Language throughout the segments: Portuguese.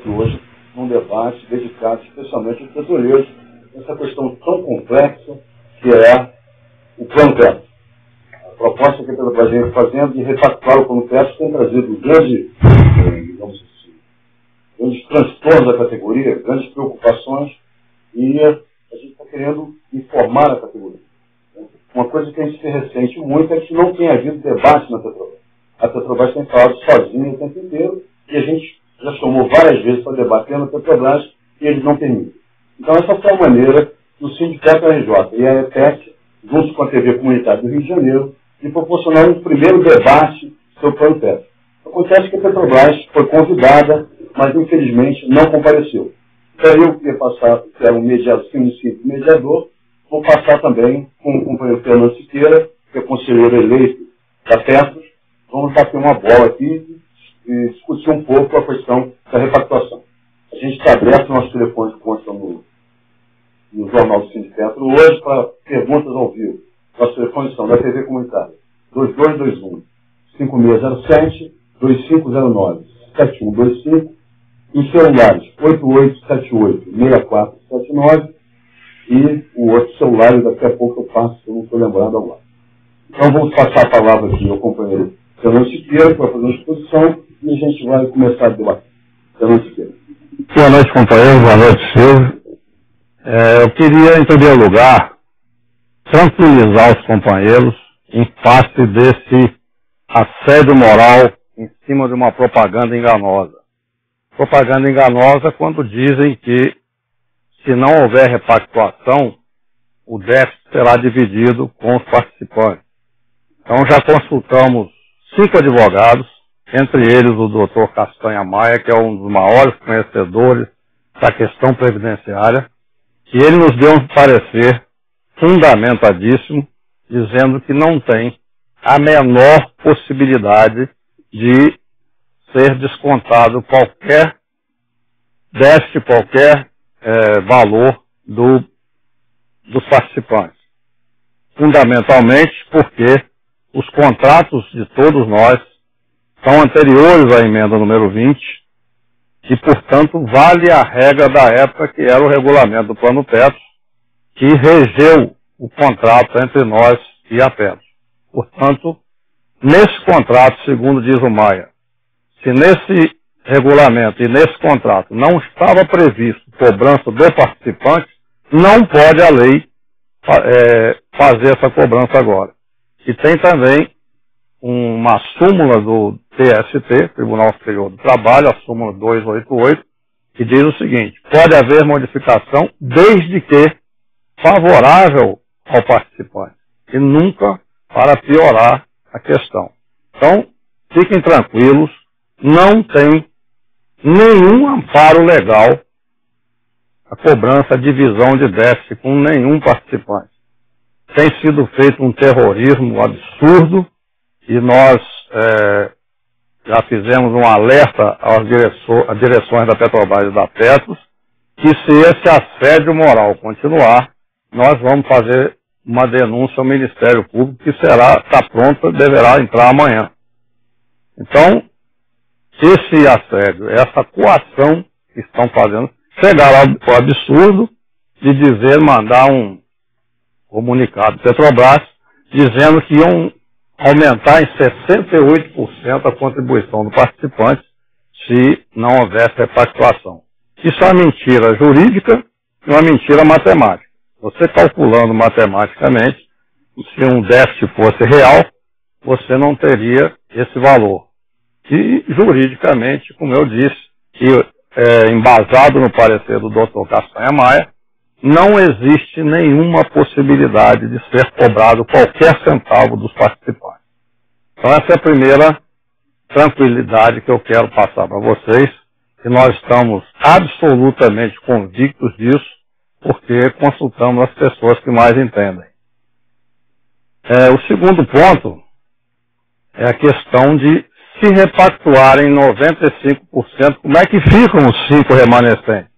aqui hoje num debate dedicado especialmente aos petroleiros, essa questão tão complexa que é o plano Petro. A proposta que a Petrobras vem fazendo de repactuar o plano Petro tem trazido grandes transtornos da categoria, grandes preocupações, e a gente está querendo informar a categoria. Uma coisa que a gente se ressente muito é que não tem havido debate na Petrobras. A Petrobras tem falado sozinha o tempo inteiro, e a gente já chamou várias vezes para debater na Petrobras e eles não permitem. Então essa foi a maneira do Sindicato RJ e a EPEC, junto com a TV Comunitária do Rio de Janeiro, de proporcionar um primeiro debate sobre o plano Petro. Acontece que a Petrobras foi convidada, mas infelizmente não compareceu. Então eu queria passar, que era um mediador, vou passar também com o companheiro Fernando Siqueira, que é conselheiro eleito da Petros. Vamos bater uma bola aqui e discutir um pouco a questão da repactuação. A gente está aberto, nossos telefones constam no Jornal do Sindicato hoje para perguntas ao vivo. Nossos telefones são da TV Comunitária 2221-5607-2509-7125 e celulares 8878-6479 e o outro celular, daqui a pouco eu passo, se eu não estou lembrado agora. Então vamos passar a palavra aqui ao companheiro Fernando Siqueira, que vai fazer uma exposição, e a gente vai começar a debater. Fernando Siqueira. Boa noite, companheiro. Boa noite, Silvio. Eu queria, em primeiro lugar, tranquilizar os companheiros em face desse assédio moral em cima de uma propaganda enganosa. Propaganda enganosa quando dizem que, se não houver repactuação, o déficit será dividido com os participantes. Então já consultamos 5 advogados, entre eles o Dr. Castanha Maia, que é um dos maiores conhecedores da questão previdenciária, e ele nos deu um parecer fundamentadíssimo, dizendo que não tem a menor possibilidade de ser descontado qualquer déficit, qualquer valor dos participantes. Fundamentalmente porque os contratos de todos nós são anteriores à emenda número 20 e, portanto, vale a regra da época que era o regulamento do Plano Petro, que regeu o contrato entre nós e a Petro. Portanto, nesse contrato, segundo diz o Maia, se nesse regulamento e nesse contrato não estava previsto cobrança do participante, não pode a lei fazer essa cobrança agora. E tem também uma súmula do TST, Tribunal Superior do Trabalho, a súmula 288, que diz o seguinte: pode haver modificação desde que favorável ao participante e nunca para piorar a questão. Então, fiquem tranquilos, não tem nenhum amparo legal a cobrança, a divisão de déficit com nenhum participante. Tem sido feito um terrorismo absurdo e nós já fizemos um alerta às direções da Petrobras e da Petros que, se esse assédio moral continuar, nós vamos fazer uma denúncia ao Ministério Público que está pronta, deverá entrar amanhã. Então, esse assédio, essa coação que estão fazendo, chegaram ao absurdo de mandar um comunicado Petrobras dizendo que iam aumentar em 68% a contribuição do participante se não houvesse repactuação. Isso é uma mentira jurídica e uma mentira matemática. Você calculando matematicamente, se um déficit fosse real, você não teria esse valor. E juridicamente, como eu disse, embasado no parecer do Dr. Castanha Maia, não existe nenhuma possibilidade de ser cobrado qualquer centavo dos participantes. Então essa é a primeira tranquilidade que eu quero passar para vocês, que nós estamos absolutamente convictos disso, porque consultamos as pessoas que mais entendem. O segundo ponto é a questão de se repactuarem 95%, como é que ficam os 5 remanescentes?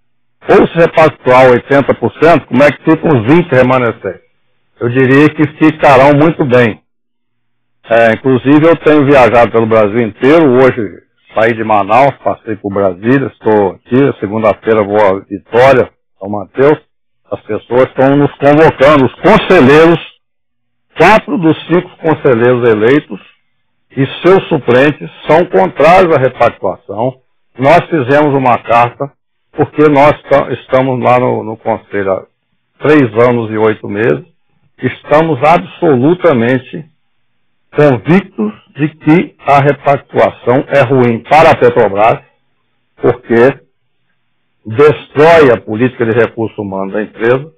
Ou se repactuar 80%, como é que ficam os 20 remanescentes? Eu diria que ficarão muito bem. Inclusive, eu tenho viajado pelo Brasil inteiro. Hoje saí de Manaus, passei por Brasília, estou aqui, segunda-feira vou a Vitória, São Mateus. As pessoas estão nos convocando, os conselheiros, 4 dos 5 conselheiros eleitos e seus suplentes são contrários à repactuação. Nós fizemos uma carta, porque nós estamos lá no Conselho há 3 anos e 8 meses, estamos absolutamente convictos de que a repactuação é ruim para a Petrobras, porque destrói a política de recursos humanos da empresa,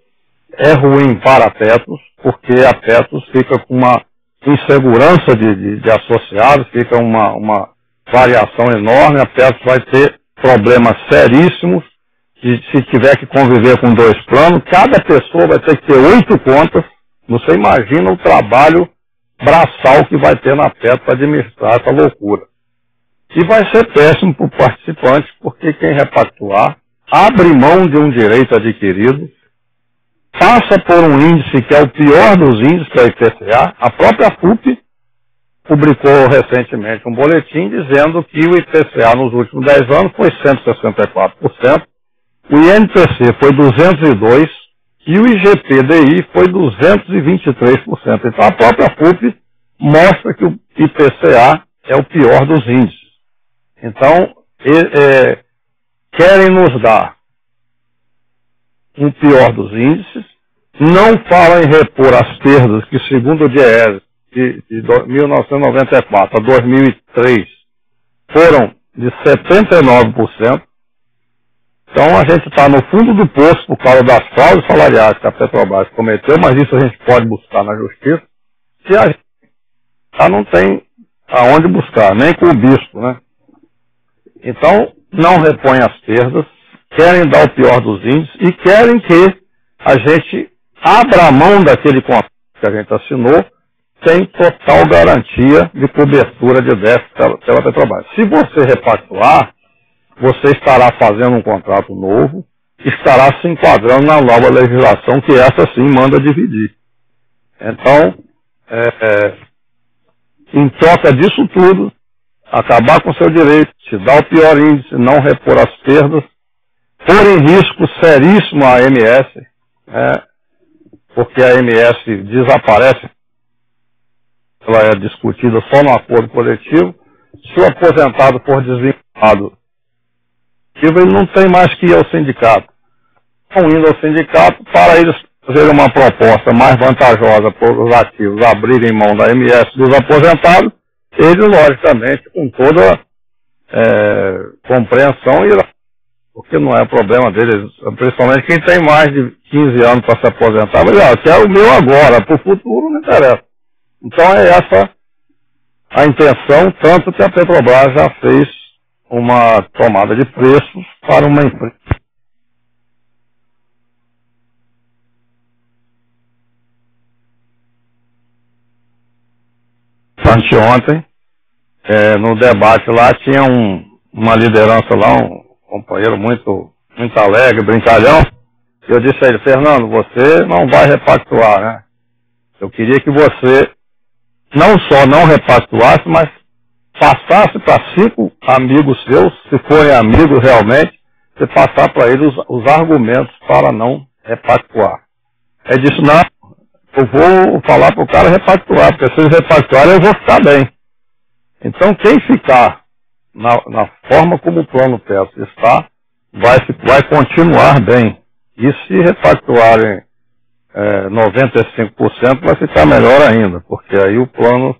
é ruim para a Petros, porque a Petros fica com uma insegurança de associados, fica uma variação enorme, a Petros vai ter problemas seríssimos, se tiver que conviver com 2 planos, cada pessoa vai ter que ter 8 contas, você imagina o trabalho braçal que vai ter na Petros para administrar essa loucura. E vai ser péssimo para o participante, porque quem repactuar abre mão de um direito adquirido, passa por um índice que é o pior dos índices, que é o IPCA. A própria FUP publicou recentemente um boletim dizendo que o IPCA nos últimos 10 anos foi 164%, o INPC foi 202% e o IGPDI foi 223%. Então a própria FUP mostra que o IPCA é o pior dos índices. Então, querem nos dar um pior dos índices, não falam em repor as perdas que, segundo o DIEESE, de 1994 a 2003, foram de 79%. Então a gente está no fundo do poço por causa das fraudes salariais que a Petrobras cometeu, mas isso a gente pode buscar na justiça, se a gente já não tem aonde buscar, nem com o bispo, né? Então, não repõem as perdas, querem dar o pior dos índices e querem que a gente abra a mão daquele contrato que a gente assinou sem total garantia de cobertura de déficit pela Petrobras. Se você repactuar, você estará fazendo um contrato novo, estará se enquadrando na nova legislação, que essa sim manda dividir. Então, em troca disso tudo, acabar com o seu direito, te dar o pior índice, não repor as perdas, pôr em risco seríssimo a AMS, porque a AMS desaparece, ela é discutida só no acordo coletivo. Se o aposentado for desvinculado, ele não tem mais que ir ao sindicato. Estão indo ao sindicato para eles fazerem uma proposta mais vantajosa para os ativos abrirem mão da AMS dos aposentados, eles, logicamente, com toda compreensão, irão, porque não é problema deles, principalmente quem tem mais de 15 anos para se aposentar, mas eu quero o meu agora, para o futuro não interessa. Então é essa a intenção, tanto que a Petrobras já fez uma tomada de preços para uma empresa. Anteontem, no debate lá, tinha uma liderança lá, um companheiro muito alegre, brincalhão. Eu disse a ele: Fernando, você não vai repactuar, né? Eu queria que você não só não repactuasse, mas passasse para 5 amigos seus, se forem amigos realmente, você passar para eles os argumentos para não repactuar. Ele disse: não, eu vou falar para o cara repactuar, porque se eles repactuarem eu vou ficar bem. Então quem ficar na forma como o plano Petros está, vai continuar bem. E se repactuarem 95%, vai ficar melhor ainda, porque aí o plano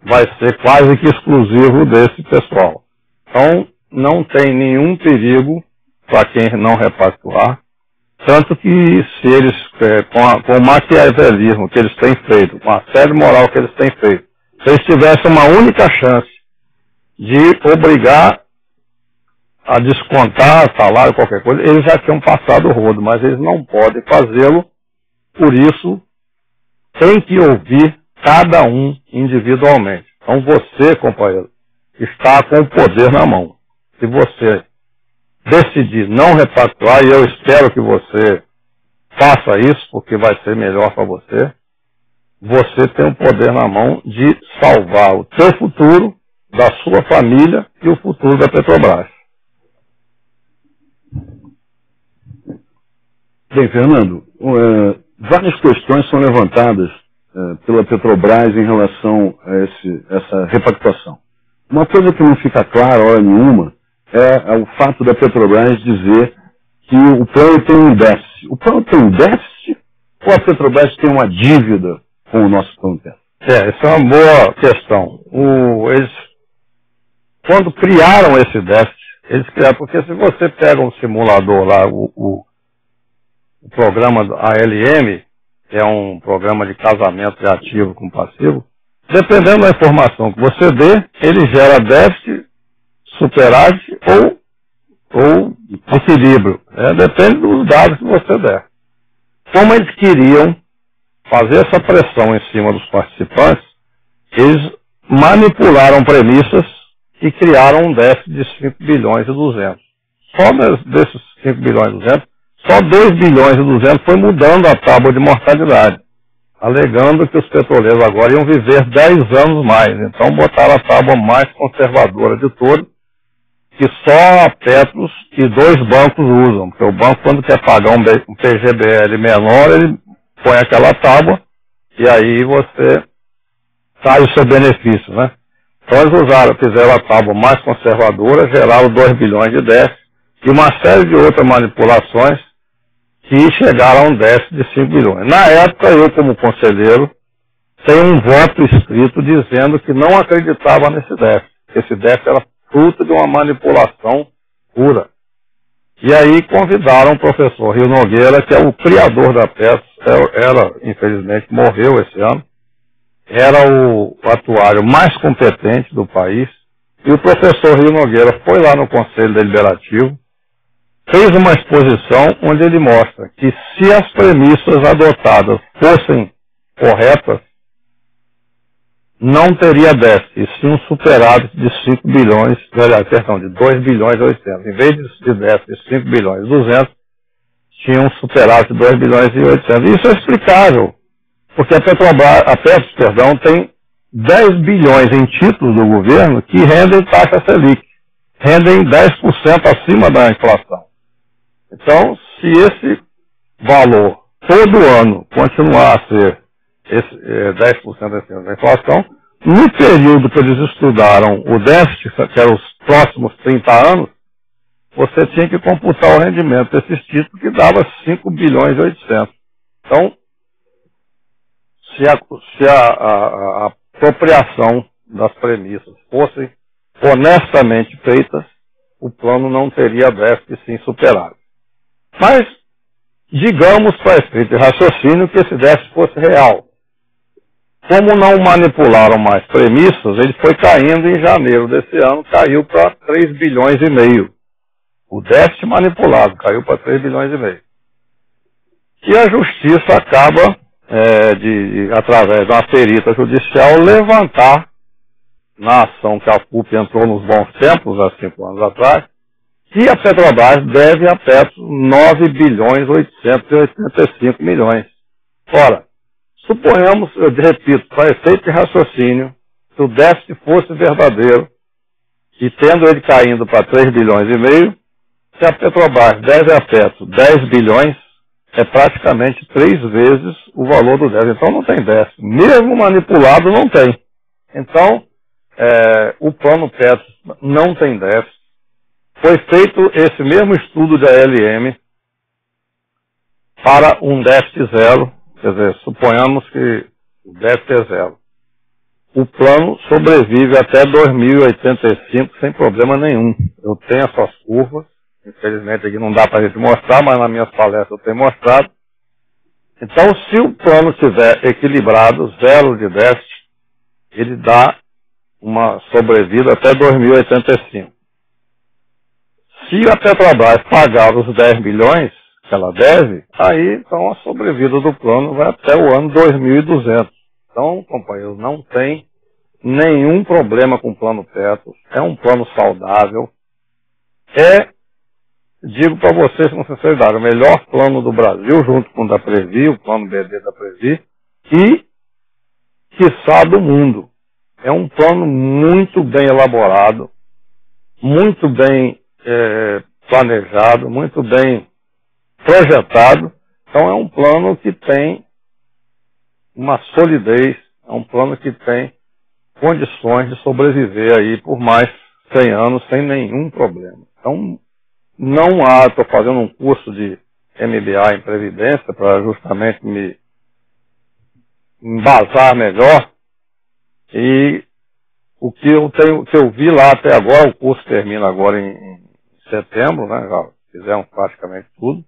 vai ser quase que exclusivo desse pessoal. Então, não tem nenhum perigo para quem não repactuar, tanto que se eles, com o maquiavelismo que eles têm feito, com a série moral que eles têm feito, se eles tivessem uma única chance de obrigar a descontar salário, qualquer coisa, eles já tinham passado o rodo, mas eles não podem fazê-lo, por isso tem que ouvir cada um individualmente. Então você, companheiro, está com o poder na mão. Se você decidir não repactuar, e eu espero que você faça isso, porque vai ser melhor para você, você tem o poder na mão de salvar o seu futuro da sua família e o futuro da Petrobras. Bem, Fernando, várias questões são levantadas pela Petrobras em relação a essa repactuação. Uma coisa que não fica clara, hora nenhuma, é o fato da Petrobras dizer que o plano tem um déficit. O plano tem um déficit ou a Petrobras tem uma dívida com o nosso plano Teto? Essa é uma boa questão. Eles, quando criaram esse déficit, eles criaram, porque se você pega um simulador lá, o programa ALM, que é um programa de casamento de ativo com passivo, dependendo da informação que você dê, ele gera déficit, superávit ou equilíbrio. Depende dos dados que você der. Como eles queriam fazer essa pressão em cima dos participantes, eles manipularam premissas e criaram um déficit de 5 bilhões e 200. Só desses 5 bilhões e 200, só 2 bilhões e 200 foi mudando a tábua de mortalidade, alegando que os petroleiros agora iam viver 10 anos mais. Então botaram a tábua mais conservadora de todos, que só a Petros e 2 bancos usam. Porque o banco, quando quer pagar um PGBL menor, ele põe aquela tábua e aí você sai o seu benefício, né? Então eles fizeram a tábua mais conservadora, geraram 2 bilhões de déficit e uma série de outras manipulações que chegaram a um déficit de 5 bilhões. Na época, eu como conselheiro, tenho um voto escrito dizendo que não acreditava nesse déficit. Esse déficit era fruto de uma manipulação pura. E aí convidaram o professor Rio Nogueira, que é o criador da Petros, infelizmente, morreu esse ano, era o atuário mais competente do país, e o professor Rio Nogueira foi lá no Conselho Deliberativo, fez uma exposição onde ele mostra que se as premissas adotadas fossem corretas, não teria déficit, e sim um superávit de 5 bilhões, de 2 bilhões e 800. Em vez de déficit de 5 bilhões e 200, tinha um superávit de 2 bilhões e 800. Isso é explicável, porque a Petros, tem 10 bilhões em títulos do governo que rendem taxa Selic, rendem 10% acima da inflação. Então, se esse valor todo ano continuar a ser 10% acima da inflação, no período que eles estudaram o déficit, que era os próximos 30 anos, você tinha que computar o rendimento desses títulos, que dava 5 bilhões e 800. Então, se a apropriação das premissas fossem honestamente feitas, o plano não teria déficit sim superávit. Mas, digamos para efeito de raciocínio que esse déficit fosse real. Como não manipularam mais premissas, ele foi caindo em janeiro desse ano, caiu para 3 bilhões e meio. O déficit manipulado caiu para 3 bilhões e meio. E a justiça acaba, através de uma perita judicial, levantar, na ação que a CUP entrou nos bons tempos, há 5 anos atrás, que a Petrobras deve a Petros 9 bilhões 885 milhões. Ora, suponhamos, eu repito, para efeito de raciocínio, se o déficit fosse verdadeiro, e tendo ele caindo para 3 bilhões e meio, se a Petrobras deve a Petros 10 bilhões, é praticamente 3 vezes o valor do déficit. Então não tem déficit. Mesmo manipulado, não tem. Então, o plano Petros não tem déficit. Foi feito esse mesmo estudo de ALM para um déficit zero. Quer dizer, suponhamos que o déficit é zero. O plano sobrevive até 2085 sem problema nenhum. Eu tenho essas curvas. Infelizmente aqui não dá para a gente mostrar, mas nas minhas palestras eu tenho mostrado. Então, se o plano estiver equilibrado, zero de déficit, ele dá uma sobrevida até 2085. Se a Petrobras pagar os 10 bilhões que ela deve, aí então a sobrevida do plano vai até o ano 2200. Então, companheiros, não tem nenhum problema com o plano Petros. É um plano saudável. Digo para vocês com sinceridade, o melhor plano do Brasil, junto com o da Previ, o plano BD da Previ, e, quiçá, do mundo. é um plano muito bem elaborado, muito bem planejado, muito bem projetado. Então é um plano que tem uma solidez, é um plano que tem condições de sobreviver aí por mais 100 anos sem nenhum problema. Então não há, estou fazendo um curso de MBA em Previdência para justamente me embasar melhor, e o que eu vi lá até agora, o curso termina agora em setembro, né, já fizemos praticamente tudo.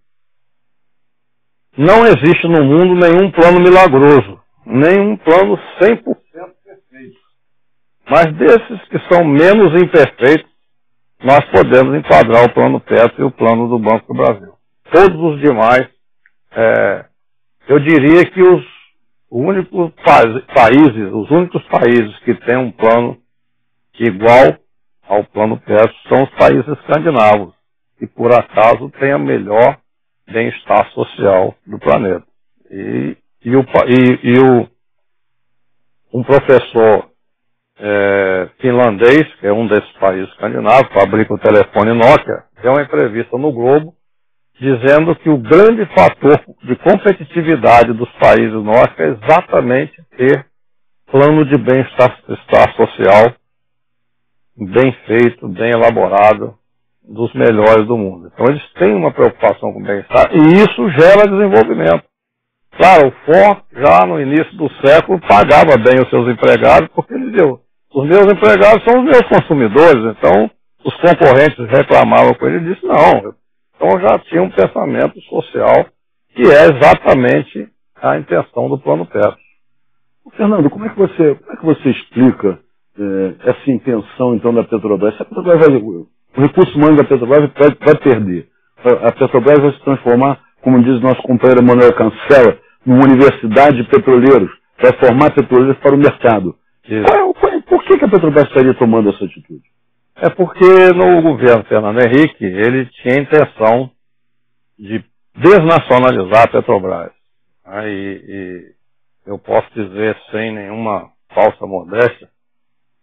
Não existe no mundo nenhum plano milagroso, nenhum plano 100% perfeito. Mas desses que são menos imperfeitos, nós podemos enquadrar o plano Petro e o plano do Banco do Brasil. Todos os demais, eu diria que os únicos países que têm um plano igual ao plano Petro são os países escandinavos, que por acaso têm a melhor bem-estar social do planeta. Um professor finlandês, que é um desses países escandinavos, fabrica o telefone Nokia, deu uma entrevista no Globo, dizendo que o grande fator de competitividade dos países nórdicos é exatamente ter plano de bem-estar social bem feito, bem elaborado, dos melhores do mundo. Então eles têm uma preocupação com o bem-estar e isso gera desenvolvimento. Claro, o Ford já no início do século pagava bem os seus empregados, porque ele deu. Os meus empregados são os meus consumidores, então os concorrentes reclamavam com ele e disse, não. Então já tinha um pensamento social que é exatamente a intenção do plano Petro. Fernando, como é que você explica essa intenção então da Petrobras? Se a Petrobras o recurso humano da Petrobras vai perder. A Petrobras vai se transformar, como diz nosso companheiro Manuel Cancela, numa universidade de petroleiros, vai formar petroleiros para o mercado. Por que a Petrobras estaria tomando essa atitude? É porque no governo Fernando Henrique, ele tinha a intenção de desnacionalizar a Petrobras. E eu posso dizer, sem nenhuma falsa modéstia,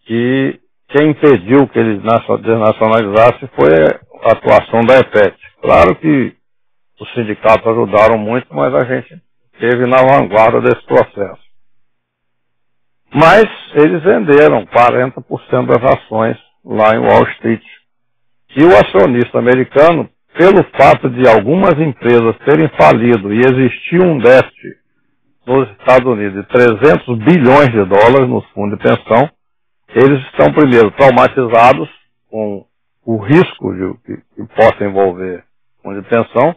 que quem impediu que ele desnacionalizasse foi a atuação da EPET. Claro que os sindicatos ajudaram muito, mas a gente esteve na vanguarda desse processo. Mas eles venderam 40% das ações lá em Wall Street. E o acionista americano, pelo fato de algumas empresas terem falido e existir um déficit nos Estados Unidos de 300 bilhões de dólares nos fundos de pensão, eles estão primeiro traumatizados com o risco que possa envolver fundo de pensão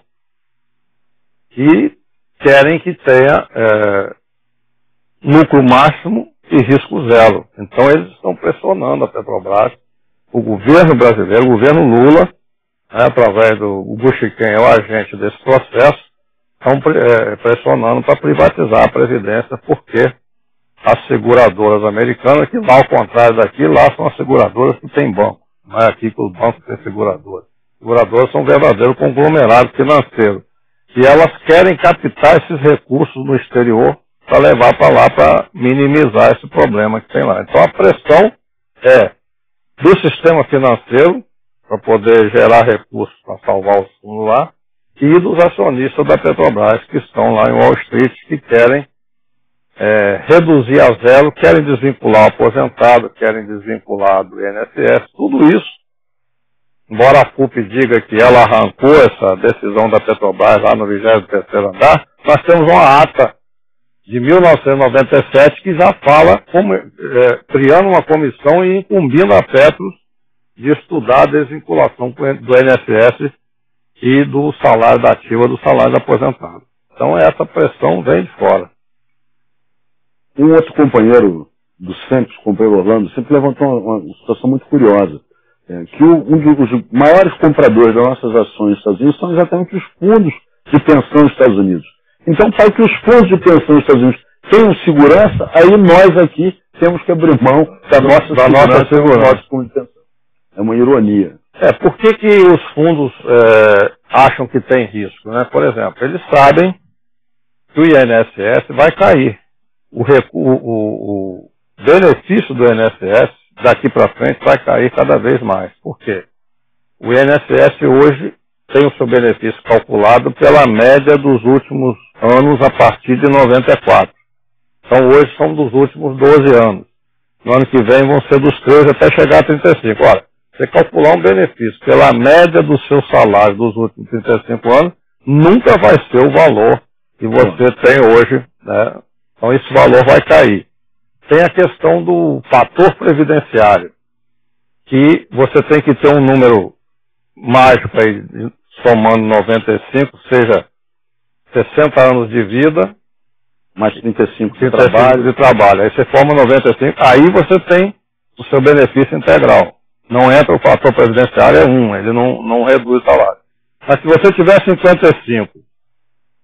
e querem que tenha lucro máximo e risco zero. Então eles estão pressionando a Petrobras, o governo brasileiro, o governo Lula, através do Buchiquem, é o agente desse processo, estão pressionando para privatizar a Previdência, porque as seguradoras americanas, que lá ao contrário daqui, lá são as seguradoras que têm banco, não é aqui que os bancos têm seguradoras. Seguradoras são verdadeiros conglomerados financeiros. E elas querem captar esses recursos no exterior para levar para lá para minimizar esse problema que tem lá. Então a pressão é do sistema financeiro para poder gerar recursos para salvar os fundos lá e dos acionistas da Petrobras que estão lá em Wall Street que querem reduzir a zero, querem desvincular o aposentado, querem desvincular do INSS, tudo isso, embora a FUP diga que ela arrancou essa decisão da Petrobras lá no 23º andar, nós temos uma ata de 1997 que já fala criando uma comissão e incumbindo a Petros de estudar a desvinculação do INSS e do salário da ativa do salário do aposentado. Então essa pressão vem de fora. Um outro companheiro do Centro, o companheiro Orlando, sempre levantou uma situação muito curiosa, que um dos maiores compradores das nossas ações nos Estados Unidos são exatamente os fundos de pensão nos Estados Unidos. Então, para que os fundos de pensão nos Estados Unidos tenham segurança, aí nós aqui temos que abrir mão da nossa segurança. Nosso fundo de pensão. É uma ironia. Por que os fundos acham que tem risco? Né? Por exemplo, eles sabem que o INSS vai cair. benefício do INSS daqui para frente vai cair cada vez mais. Por quê? O INSS hoje tem o seu benefício calculado pela média dos últimos anos a partir de 94. Então hoje são dos últimos 12 anos. No ano que vem vão ser dos 13 até chegar a 35. Ora, você calcular um benefício pela média do seu salário dos últimos 35 anos, nunca vai ser o valor que você tem hoje, né? Então esse valor vai cair. Tem a questão do fator previdenciário, que você tem que ter um número mágico aí, somando 95, seja 60 anos de vida, mais 35 de trabalho. Aí você forma 95, aí você tem o seu benefício integral. Não entra o fator previdenciário, é 1, ele não reduz o salário. Mas se você tiver 55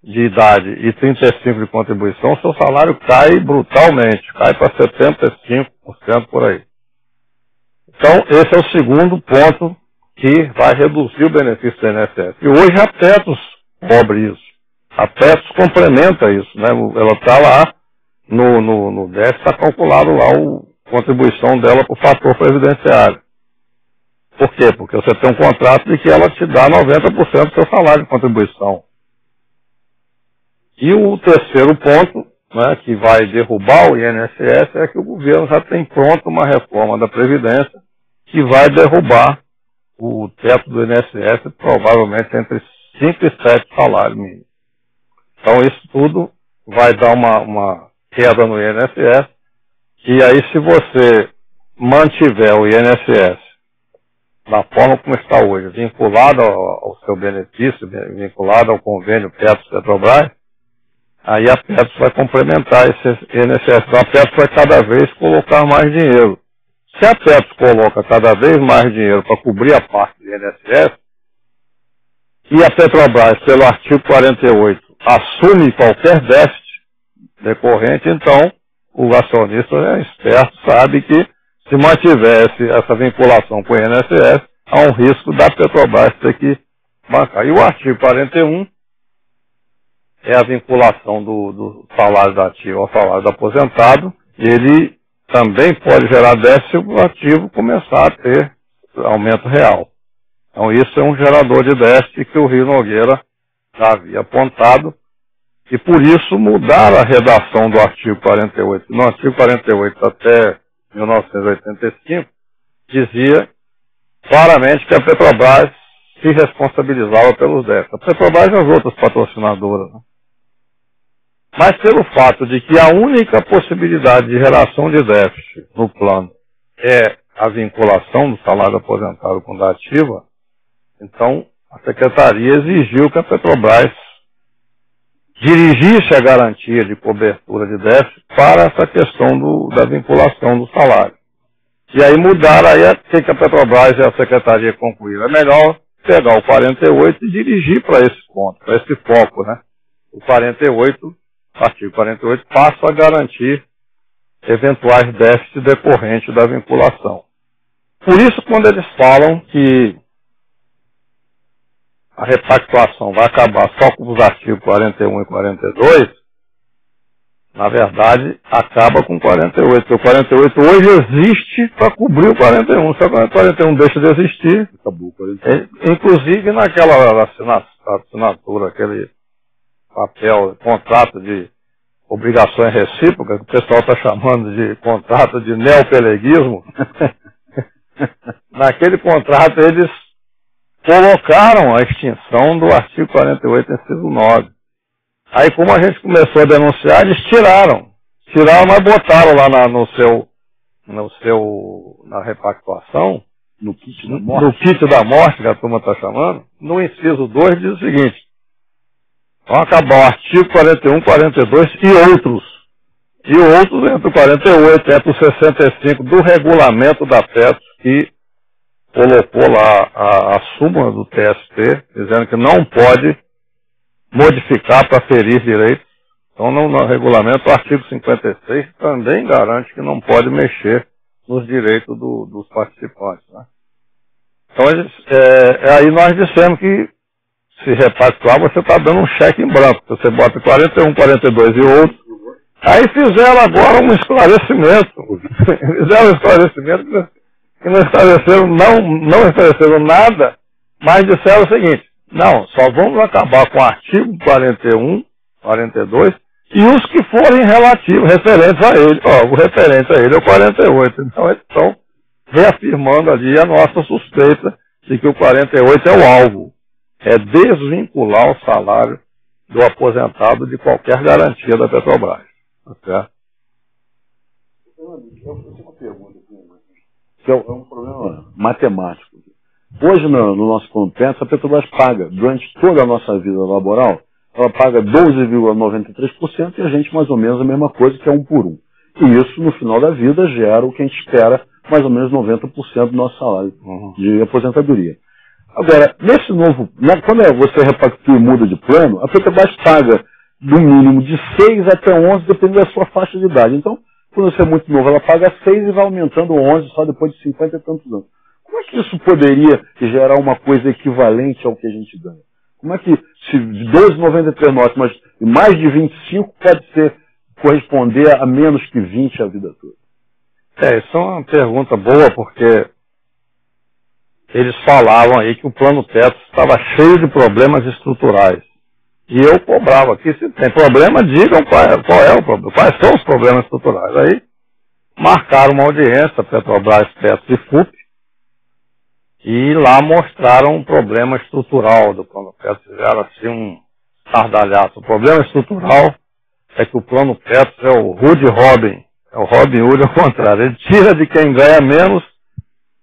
de idade e 35 de contribuição, seu salário cai brutalmente, cai para 75% por aí. Então, esse é o segundo ponto que vai reduzir o benefício do INSS. E hoje a Petros cobre isso. A Petros complementa isso, né? Ela está lá no déficit, está calculado lá a contribuição dela para o fator previdenciário. Por quê? Porque você tem um contrato de que ela te dá 90% do seu salário de contribuição. E o terceiro ponto, né, que vai derrubar o INSS é que o governo já tem pronto uma reforma da Previdência que vai derrubar o teto do INSS provavelmente entre 5 e 7 salários mínimos. Então isso tudo vai dar uma queda no INSS, e aí se você mantiver o INSS da forma como está hoje, vinculado ao seu benefício, vinculado ao convênio Petros-Petrobras, aí a Petros vai complementar esse INSS. Então a Petros vai cada vez colocar mais dinheiro. Se a Petros coloca cada vez mais dinheiro para cobrir a parte do INSS, e a Petrobras, pelo artigo 48, assume qualquer déficit decorrente, então o acionista esperto sabe que se mantivesse essa vinculação com o INSS, há um risco da Petrobras ter que bancar. E o artigo 41 é a vinculação do salário do ativo ao salário do aposentado. Ele também pode gerar déficit se o ativo começar a ter aumento real. Então isso é um gerador de déficit que o Rio Nogueira já havia apontado, e por isso mudar a redação do artigo 48. No artigo 48 até 1985, dizia claramente que a Petrobras se responsabilizava pelos déficits. A Petrobras e as outras patrocinadoras, né? Mas pelo fato de que a única possibilidade de geração de déficit no plano é a vinculação do salário aposentado com da ativa, então a Secretaria exigiu que a Petrobras dirigisse a garantia de cobertura de déficit para essa questão da vinculação do salário. E aí mudaram, aí o que a Petrobras e a Secretaria concluíram? É melhor pegar o 48 e dirigir para esse ponto, para esse foco, né? O 48, artigo 48, passa a garantir eventuais déficits decorrentes da vinculação. Por isso, quando eles falam que a repactuação vai acabar só com os artigos 41 e 42, na verdade, acaba com o 48. O 48 hoje existe para cobrir o 41. Se o 41 deixa de existir, acabou o 48. Inclusive naquela assinatura, aquele papel, contrato de obrigações recíprocas, que o pessoal está chamando de contrato de neopeleguismo, naquele contrato eles colocaram a extinção do artigo 48, inciso 9. Aí, como a gente começou a denunciar, eles tiraram, mas botaram lá na repactuação, no kit da morte, que a turma está chamando, no inciso 2 diz o seguinte: vão acabar o artigo 41, 42 e outros. E outros entre o 48, entre o 65 do regulamento da Petros, que colocou lá a súmula do TST, dizendo que não pode modificar para ferir direitos. Então, no regulamento, o artigo 56 também garante que não pode mexer nos direitos dos participantes, né? Então, aí nós dissemos que, se repactuar, você está dando um cheque em branco. Você bota 41, 42 e outros, Aí fizeram agora um esclarecimento. Fizeram um esclarecimento que não esclareceram nada, mas disseram o seguinte: não, só vamos acabar com o artigo 41, 42, e os que forem referentes a ele. O referente a ele é o 48. Então eles estão reafirmando ali a nossa suspeita de que o 48 é o alvo. É desvincular o salário do aposentado de qualquer garantia da Petrobras. Tá certo? Eu tenho uma pergunta aqui, que é um problema matemático. Hoje, no nosso plano Petros, a Petrobras paga, durante toda a nossa vida laboral, ela paga 12,93% e a gente mais ou menos a mesma coisa, que é 1 por 1. E isso, no final da vida, gera o que a gente espera, mais ou menos 90% do nosso salário de aposentadoria. Agora, nesse novo, quando você repactua e muda de plano, a Petrobras paga do mínimo de 6 até 11, dependendo da sua faixa de idade. Então, quando você é muito novo, ela paga 6 e vai aumentando 11 só depois de 50 e tantos anos. Como é que isso poderia gerar uma coisa equivalente ao que a gente ganha? Como é que, se de 12,93 notas, mas mais de 25 pode corresponder a menos que 20 a vida toda? Isso é uma pergunta boa, porque eles falavam aí que o plano Petros estava cheio de problemas estruturais. E eu cobrava aqui, se tem problema, digam qual é o problema, quais são os problemas estruturais. Aí marcaram uma audiência, Petrobras, Petros e FUP, e lá mostraram um problema estrutural do plano Petros. Fizeram assim um sardalhaço. O problema estrutural é que o plano Petros é o Hood Robin. É o Robin Hood ao contrário. Ele tira de quem ganha menos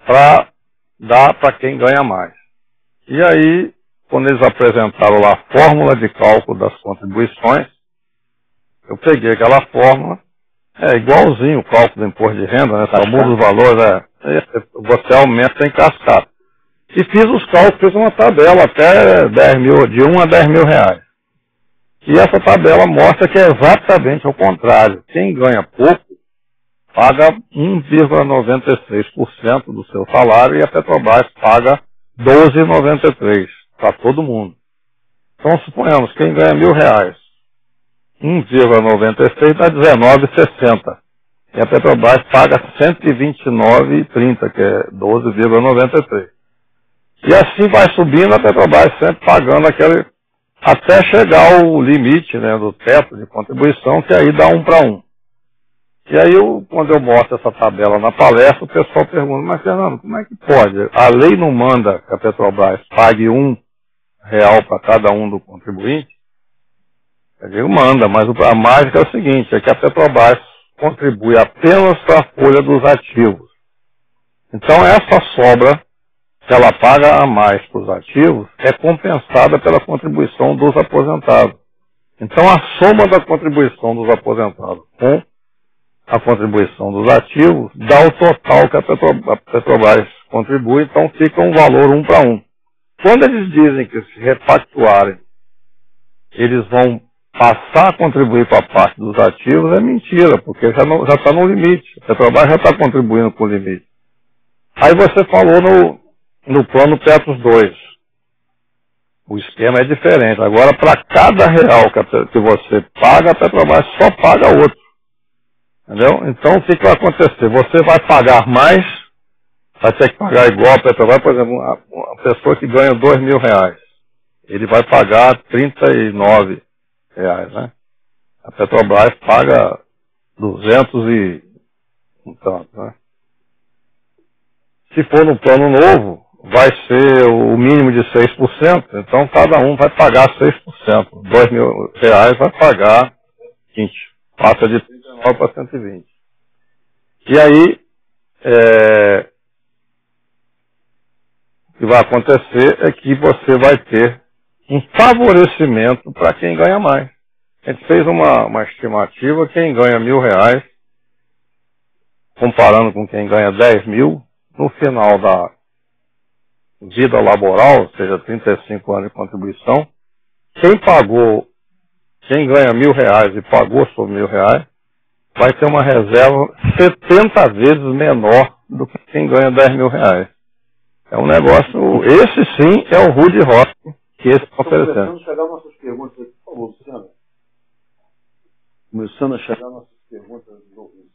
para dar para quem ganha mais. E aí, quando eles apresentaram lá a fórmula de cálculo das contribuições, eu peguei aquela fórmula, igualzinho o cálculo do imposto de renda, né? Só muda os valores, você aumenta em cascata. E fiz os cálculos, fiz uma tabela até 10 mil, de 1 a 10 mil reais. E essa tabela mostra que é exatamente ao contrário. Quem ganha pouco paga 1,96% do seu salário e a Petrobras paga 12,93% para todo mundo. Então, suponhamos, quem ganha R$1.000, 1,96 dá 19,60. E a Petrobras paga 129,30, que é 12,93. E assim vai subindo, a Petrobras sempre pagando aquele, até chegar ao limite, né, do teto de contribuição, que aí dá 1 para 1. E aí, quando eu mostro essa tabela na palestra, o pessoal pergunta: mas Fernando, como é que pode? A lei não manda que a Petrobras pague R$1 para cada um do contribuinte? Eu digo, manda, mas a mágica é o seguinte, é que a Petrobras contribui apenas para a folha dos ativos. Então essa sobra que ela paga a mais para os ativos é compensada pela contribuição dos aposentados. Então a soma da contribuição dos aposentados com a contribuição dos ativos dá o total que a Petrobras contribui, então fica um valor 1 para 1. Quando eles dizem que se repactuarem, eles vão passar a contribuir para a parte dos ativos, é mentira, porque já está no limite. A Petrobras já está contribuindo com o limite. Aí você falou no plano Petros 2. O esquema é diferente. Agora, para cada real que você paga, a Petrobras só paga outro. Entendeu? Então, o que vai acontecer? Você vai pagar mais, vai ter que pagar igual a Petrobras. Por exemplo, uma pessoa que ganha R$2.000, ele vai pagar R$39, né? A Petrobras paga 200 e tanto, né? Se for no plano novo, vai ser o mínimo de 6%, então cada um vai pagar 6%. R$2.000 vai pagar 20%, passa de 39 para 120. E aí, o que vai acontecer é que você vai ter um favorecimento para quem ganha mais. A gente fez uma estimativa, quem ganha R$1.000, comparando com quem ganha 10 mil, no final da vida laboral, ou seja, 35 anos de contribuição, quem ganha R$1.000 e pagou sobre R$1.000, vai ter uma reserva 70 vezes menor do que quem ganha R$10.000. É um negócio, esse sim é o Hood Rock que esse está oferecendo. Vamos chegar às nossas perguntas aqui, por favor, Luciano. Começando a chegar nossas perguntas dos ouvintes.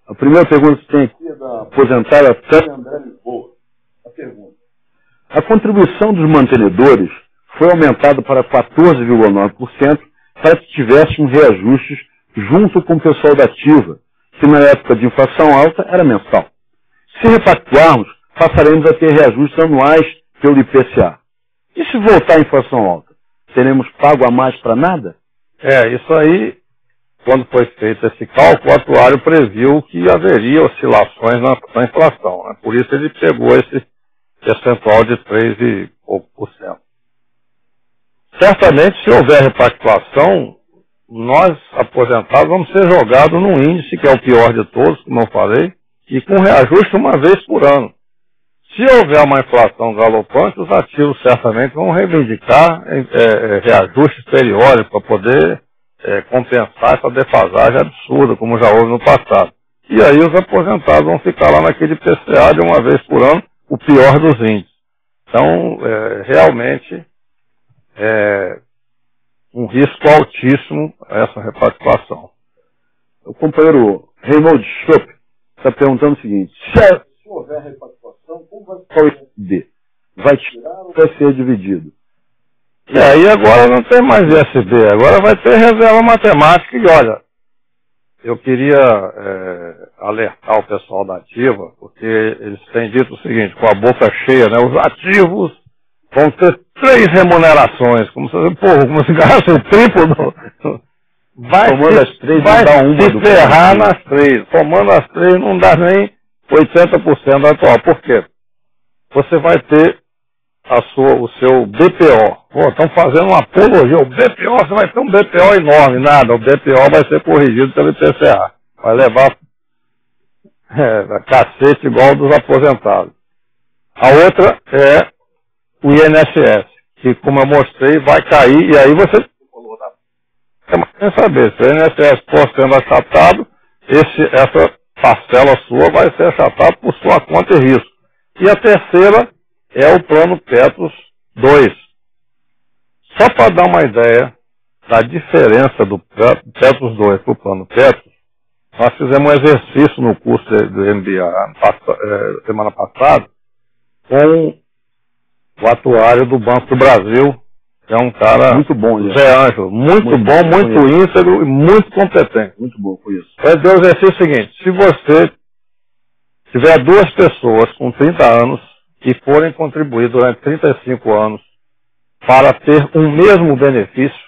A primeira pergunta que tem aqui é da aposentada Tânia André Lisboa. A pergunta: a contribuição dos mantenedores foi aumentada para 14,9% para que tivéssemos reajustes junto com o pessoal da ativa, que na época de inflação alta era mensal. Se repactuarmos, passaremos a ter reajustes anuais pelo IPCA. E se voltar à inflação alta, teremos pago a mais para nada? Isso aí, quando foi feito esse cálculo, o atuário previu que haveria oscilações na inflação, né? Por isso ele pegou esse percentual de 3 e pouco por cento. Certamente, se houver repactuação, nós, aposentados, vamos ser jogados num índice que é o pior de todos, como eu falei, e com reajuste uma vez por ano. Se houver uma inflação galopante, os ativos certamente vão reivindicar reajustes periódicos para poder compensar essa defasagem absurda, como já houve no passado. E aí os aposentados vão ficar lá naquele IPCA de uma vez por ano, o pior dos índices. Então, realmente, é um risco altíssimo essa repactuação. O companheiro Reinhold Schopp está perguntando o seguinte: se houver repactuação, como vai ficar o ISD? Vai tirar ou vai ser dividido? E aí agora não tem mais ISD, agora vai ter reserva matemática. E olha, eu queria alertar o pessoal da ativa, porque eles têm dito o seguinte, com a boca cheia, né? Os ativos vão ter 3 remunerações, como se ganhasse o triplo. Vai se ferrar nas 3. Tomando as 3 não dá nem 80% da atual. Por quê? Você vai ter o seu BPO. Estão fazendo uma apologia. O BPO, você vai ter um BPO enorme. Nada, o BPO vai ser corrigido pelo IPCA. Vai levar cacete igual dos aposentados. A outra é o INSS, que, como eu mostrei, vai cair. E aí você quer saber, se o INSS for sendo achatado, essa parcela sua vai ser achatada por sua conta e risco. E a terceira é o plano Petros 2. Só para dar uma ideia da diferença do Petros 2 para o plano Petros, nós fizemos um exercício no curso do MBA semana passada com o atuário do Banco do Brasil, que é um cara muito bom, Zé Ângelo, muito bom, muito íntegro e muito competente. Muito bom, foi isso. Vai dizer o exercício seguinte: se você tiver 2 pessoas com 30 anos que forem contribuir durante 35 anos para ter um mesmo benefício,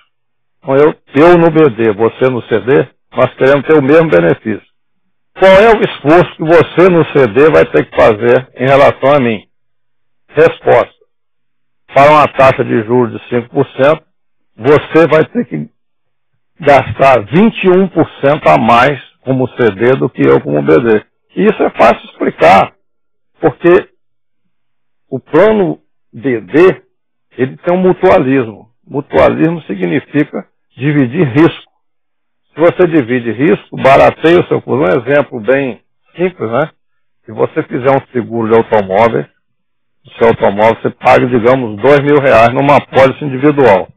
então eu no BD, você no CD, nós queremos ter o mesmo benefício. Qual é o esforço que você no CD vai ter que fazer em relação a mim? Resposta: para uma taxa de juros de 5%, você vai ter que gastar 21% a mais como CD do que eu como BD. E isso é fácil de explicar, porque o plano BD, ele tem um mutualismo. Mutualismo significa dividir risco. Se você divide risco, barateia o seu custo. Um exemplo bem simples, né? Se você fizer um seguro de automóvel, o seu automóvel, você paga, digamos, R$2.000 numa apólice individual.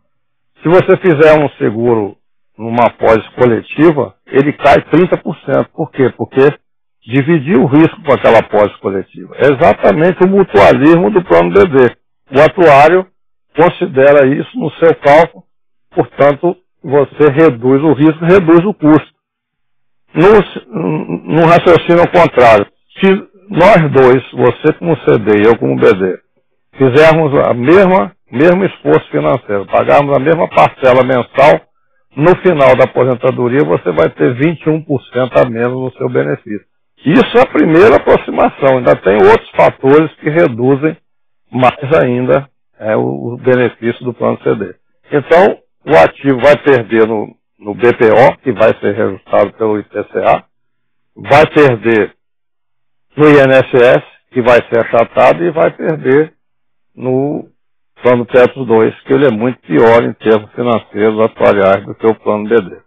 Se você fizer um seguro numa apólice coletiva, ele cai 30%. Por quê? Porque dividir o risco com aquela apólice coletiva. É exatamente o mutualismo do plano BD. O atuário considera isso no seu cálculo, portanto, você reduz o risco, reduz o custo. No raciocínio ao contrário, se nós dois, você como CD e eu como BD, fizermos mesmo esforço financeiro, pagarmos a mesma parcela mensal, no final da aposentadoria você vai ter 21% a menos no seu benefício. Isso é a primeira aproximação. Ainda tem outros fatores que reduzem mais ainda o benefício do plano CD. Então, o ativo vai perder no BPO, que vai ser reajustado pelo IPCA, vai perder no INSS, que vai ser achatado, e vai perder no plano Petros 2, que ele é muito pior em termos financeiros atuariais do que o plano BD.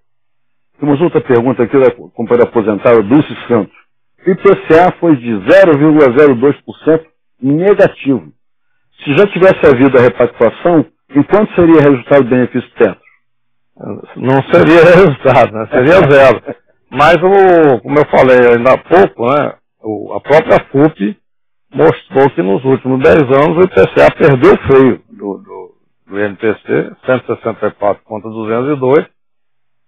Temos outra pergunta aqui da companheira aposentada Dulce Santos. O IPCA foi de 0,02% negativo. Se já tivesse havido a repactuação, em quanto seria reajustado o benefício Petros? Não seria resultado, né? Seria zero. Mas, como eu falei ainda há pouco, né, a própria FUP mostrou que nos últimos 10 anos o IPCA perdeu o freio do INPC, 164 contra 202,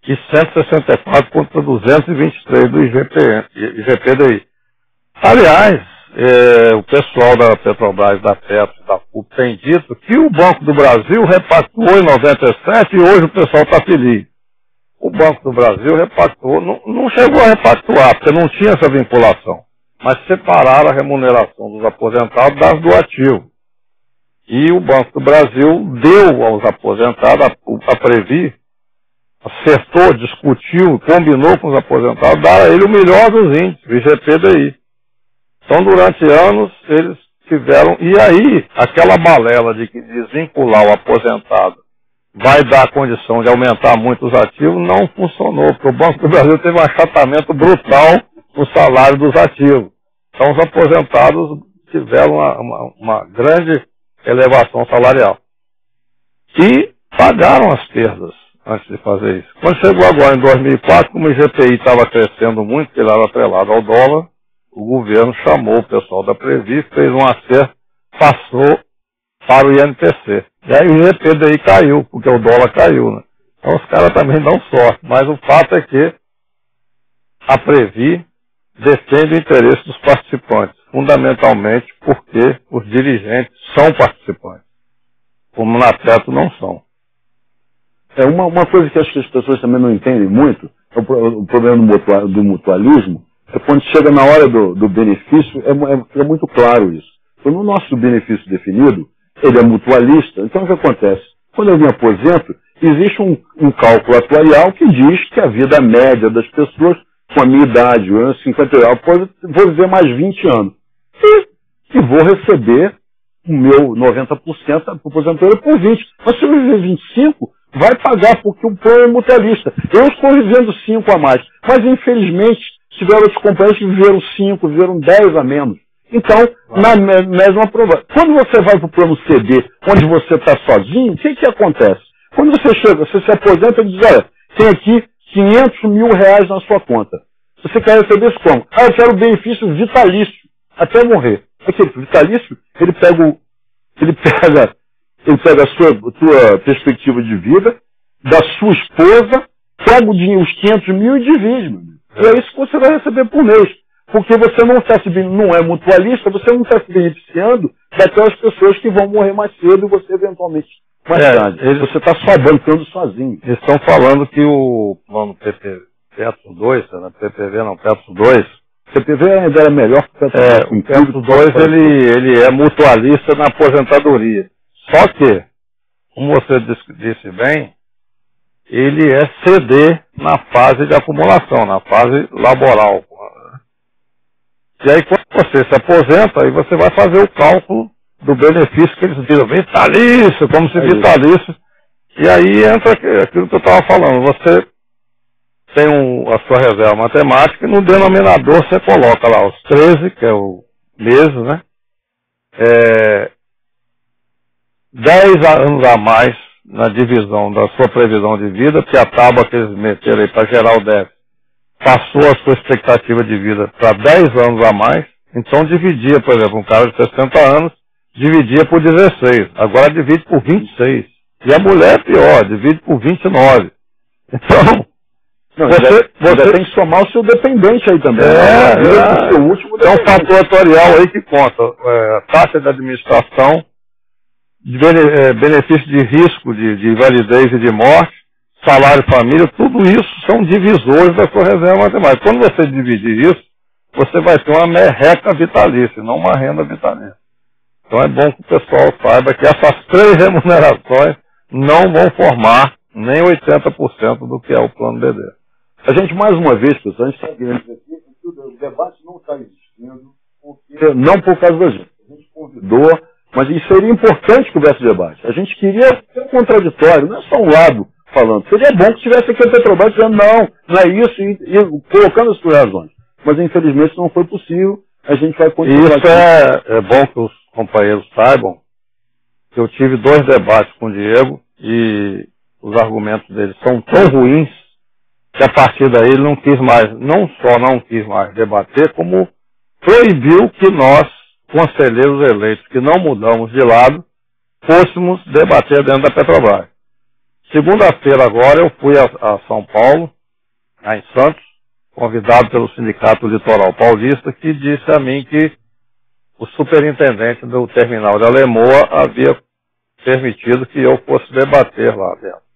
e 164 contra 223 do IGPDI. Aliás, o pessoal da Petrobras, da Petro, da FUP tem dito que o Banco do Brasil repactuou em 97 e hoje o pessoal está feliz. O Banco do Brasil repactuou, não chegou a repactuar, porque não tinha essa vinculação, mas separaram a remuneração dos aposentados das do ativo. E o Banco do Brasil deu aos aposentados, a Previ, acertou, discutiu, combinou com os aposentados, dar a ele o melhor dos índices, o IGPDI. Então, durante anos, eles tiveram... E aí, aquela balela de que desvincular o aposentado vai dar condição de aumentar muito os ativos, não funcionou, porque o Banco do Brasil teve um achatamento brutal no salário dos ativos. Então, os aposentados tiveram uma grande elevação salarial. E pagaram as perdas antes de fazer isso. Quando chegou agora em 2004, como o IGPI estava crescendo muito, que ele era atrelado ao dólar, o governo chamou o pessoal da Previ, fez um acerto, passou para o INPC. E aí o IGPDI caiu, porque o dólar caiu, né? Então os caras também dão sorte. Mas o fato é que a Previ defende o interesse dos participantes, fundamentalmente porque os dirigentes são participantes, como na Petro não são. Uma coisa que acho que as pessoas também não entendem muito, é o problema do mutualismo, é quando chega na hora do benefício, fica muito claro isso. Então, no nosso benefício definido, ele é mutualista. Então, o que acontece? Quando eu me aposento, existe um cálculo atuarial que diz que a vida média das pessoas, com a minha idade, eu 50 vou viver mais 20 anos. E vou receber o meu 90% da aposentadoria por 20. Mas se eu viver 25, vai pagar, porque o plano é mutualista. Eu estou vivendo 5 a mais. Mas, infelizmente, tiveram outros companheiros que viveram 5, viveram 10 a menos. Então, na mesma prova. Quando você vai para o plano CD, onde você está sozinho, o que acontece? Quando você chega, você se aposenta e diz, olha, tem aqui 500 mil reais na sua conta. Você quer receber isso como? Eu quero o benefício vitalício, até morrer. Aquele vitalício, ele pega a sua perspectiva de vida, da sua esposa, pega os 500 mil e divide. É isso que você vai receber por mês. Porque você não é mutualista, você não está se beneficiando daquelas pessoas que vão morrer mais cedo e você eventualmente mais tarde. Você está só bancando sozinho. Eles estão falando que o plano Petro 2, né? PPV não, Petro 2. PPV ainda era melhor que o Petro 2. O Petro 2 ele é mutualista na aposentadoria. Só que, como você disse bem, ele é CD na fase de acumulação, na fase laboral. E aí, quando você se aposenta, aí você vai fazer o cálculo do benefício que eles dizem, vitalício, como se vitalício. E aí entra aquilo que eu estava falando. Você tem a sua reserva matemática e no denominador você coloca lá os 13, que é o mês, né? 10 anos a mais na divisão da sua previsão de vida, porque a tábua que eles meteram aí para gerar o déficit passou a sua expectativa de vida para 10 anos a mais, então dividia, por exemplo, um cara de 60 anos, dividia por 16, agora divide por 26. E a mulher é pior, divide por 29. Então, você tem que somar o seu dependente aí também. O seu último é um fator atuarial aí que conta. Taxa de administração, benefício de risco de invalidez e de morte, salário família, tudo isso são divisores da sua reserva matemática. Quando você dividir isso, você vai ter uma merreca vitalícia, não uma renda vitalícia. Então é bom que o pessoal saiba que essas 3 remunerações não vão formar nem 80% do que é o plano BD. A gente, mais uma vez, pessoal, a gente está querendo dizer que o debate não está existindo, não por causa da gente. A gente convidou, mas isso seria importante que houvesse debate. A gente queria ser contraditório, não é só um lado falando. Seria bom que tivesse aqui a Petrobras dizendo não é isso, e colocando as suas razões. Mas, infelizmente, não foi possível. A gente vai continuar. Isso é bom que os companheiros saibam que eu tive 2 debates com o Diego e os argumentos dele são tão ruins que a partir daí ele não quis mais, não só não quis mais debater, como proibiu que nós, conselheiros eleitos, que não mudamos de lado, fôssemos debater dentro da Petrobras. Segunda-feira agora eu fui a São Paulo, em Santos, convidado pelo Sindicato Litoral Paulista, que disse a mim que o superintendente do terminal de Alemoa havia permitido que eu fosse debater lá dentro.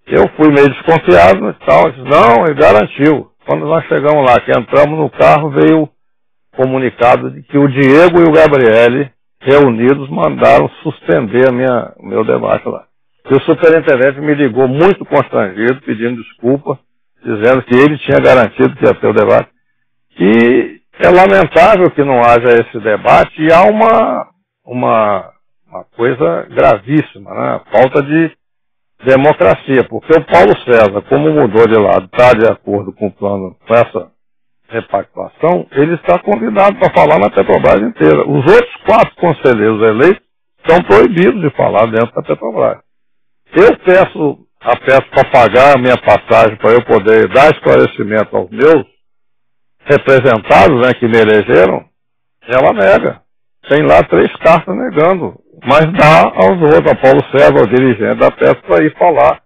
Eu fui meio desconfiado e tal, disse, não, ele garantiu. Quando nós chegamos lá, que entramos no carro, veio o comunicado de que o Diego e o Gabriele, reunidos, mandaram suspender o meu debate lá. E o superintendente me ligou muito constrangido, pedindo desculpa, dizendo que ele tinha garantido que ia ter o debate. E é lamentável que não haja esse debate e há uma coisa gravíssima, né? Falta de democracia, porque o Paulo César, como mudou de lado, está de acordo com o plano, com essa repactuação, ele está convidado para falar na Petrobras inteira. Os outros 4 conselheiros eleitos são proibidos de falar dentro da Petrobras. Eu peço para pagar a minha passagem para eu poder dar esclarecimento aos meus representados, né, que me elegeram, ela nega. Tem lá 3 cartas negando, mas dá aos outros, a Paulo César, ao dirigente da Petro, para ir falar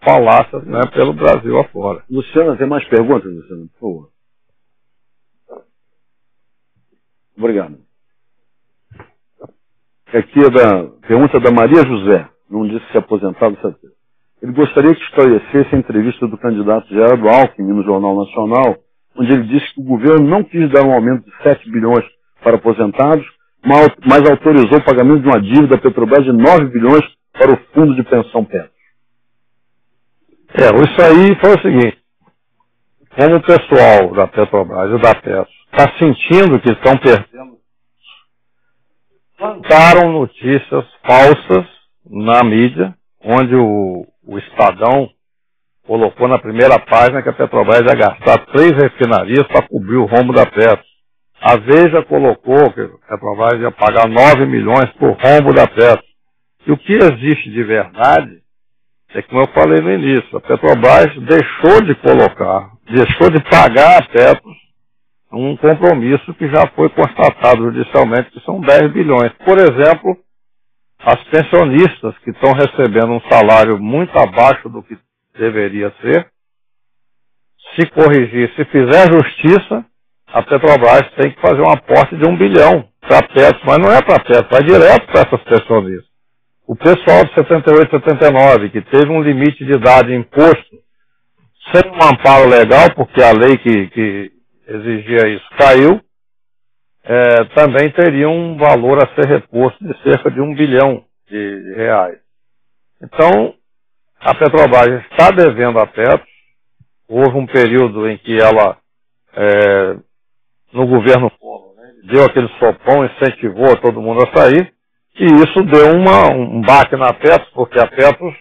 falácias, né, pelo Brasil afora. Luciana, tem mais perguntas, Luciana? Por favor. Obrigado. Aqui é da pergunta da Maria José, não disse se aposentado, certeza. Ele gostaria que esclarecesse a entrevista do candidato Geraldo Alckmin no Jornal Nacional, onde ele disse que o governo não quis dar um aumento de 7 bilhões para aposentados, mas autorizou o pagamento de uma dívida da Petrobras de 9 bilhões para o Fundo de Pensão Petro. Isso aí foi o seguinte, como o pessoal da Petrobras e da Petro está sentindo que estão perdendo, plantaram notícias falsas na mídia, onde o Estadão colocou na primeira página que a Petrobras ia gastar 3 refinarias para cobrir o rombo da Petro. A Veja colocou que a Petrobras ia pagar 9 milhões por rombo da Petro. E o que existe de verdade é, como eu falei no início, a Petrobras deixou de pagar a Petro um compromisso que já foi constatado judicialmente, que são 10 bilhões. Por exemplo, as pensionistas que estão recebendo um salário muito abaixo do que deveria ser, se corrigir, se fizer justiça, a Petrobras tem que fazer um aporte de 1 bilhão para a Petro, mas não é para a Petro, vai direto para essas pensionistas. O pessoal de 78, 79, que teve um limite de idade imposto, sem um amparo legal, porque a lei que exigia isso caiu, também teria um valor a ser reposto de cerca de 1 bilhão de reais. Então, a Petrobras está devendo a Petro. Houve um período em que ela, no governo, deu aquele sopão, incentivou todo mundo a sair, e isso deu um baque na Petro, porque a Petro